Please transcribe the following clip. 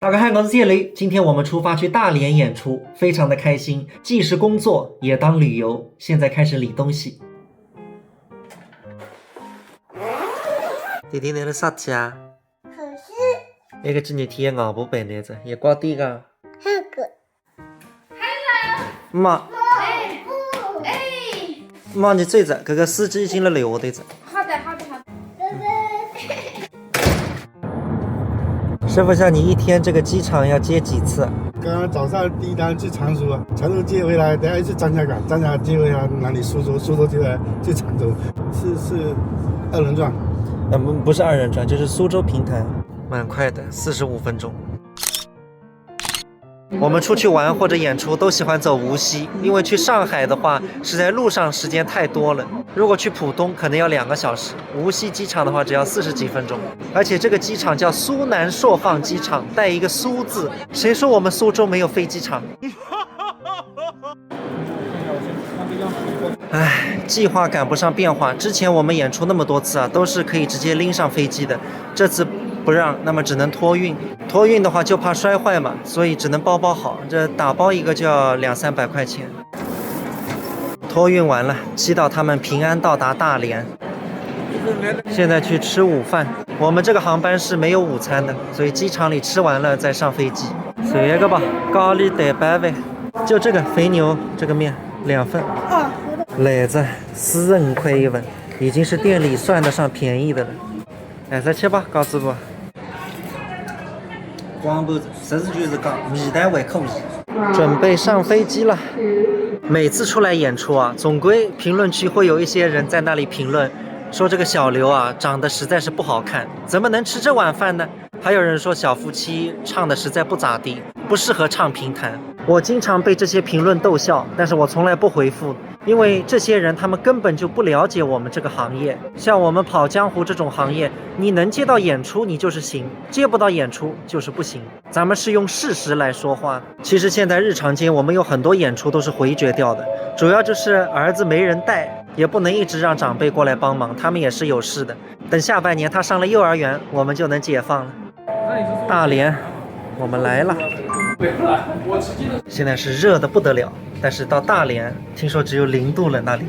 大家好，我是叶雷。今天我们出发去大连演出，非常的开心，既是工作也当旅游。现在开始理东西。弟弟，那是啥子啊？可是那个今日天硬不白那子，也挂地个。那个妈，哎，妈，你这子，这个司机已经来留的子。好的。师傅，像你一天这个机场要接几次？刚刚早上第一单去常熟，常熟接回来，等下去张家港，张家港接回来哪里？苏州，苏州接回来去常州，是2人转。不是2人转，就是苏州平潭，蛮快的，45分钟。我们出去玩或者演出都喜欢走无锡，因为去上海的话是在路上时间太多了，如果去浦东可能要2个小时，无锡机场的话只要40几分钟。而且这个机场叫苏南硕放机场，带一个苏字，谁说我们苏州没有飞机场？唉，计划赶不上变化。之前我们演出那么多次啊，都是可以直接拎上飞机的，这次不让，那么只能托运。托运的话就怕摔坏嘛，所以只能包好。这打包一个就要200-300块钱。托运完了，祈祷他们平安到达大连。现在去吃午饭。我们这个航班是没有午餐的，所以机场里吃完了再上飞机。这个吧，咖喱蛋白饭，就这个肥牛这个面2份。来子45块1份，已经是店里算得上便宜的了。来再吃吧，告知不？广播实事求是讲，米蛋还可以。准备上飞机了。每次出来演出啊，总归评论区会有一些人在那里评论，说这个小刘啊长得实在是不好看，怎么能吃这碗饭呢？还有人说小夫妻唱的实在不咋地，不适合唱评弹。我经常被这些评论逗笑，但是我从来不回复，因为这些人他们根本就不了解我们这个行业。像我们跑江湖这种行业，你能接到演出你就是行，接不到演出就是不行。咱们是用事实来说话的。其实现在日常间我们有很多演出都是回绝掉的，主要就是儿子没人带，也不能一直让长辈过来帮忙，他们也是有事的。等下半年他上了幼儿园，我们就能解放了。大连，我们来了。现在是热的不得了，但是到大连听说只有0度了那里。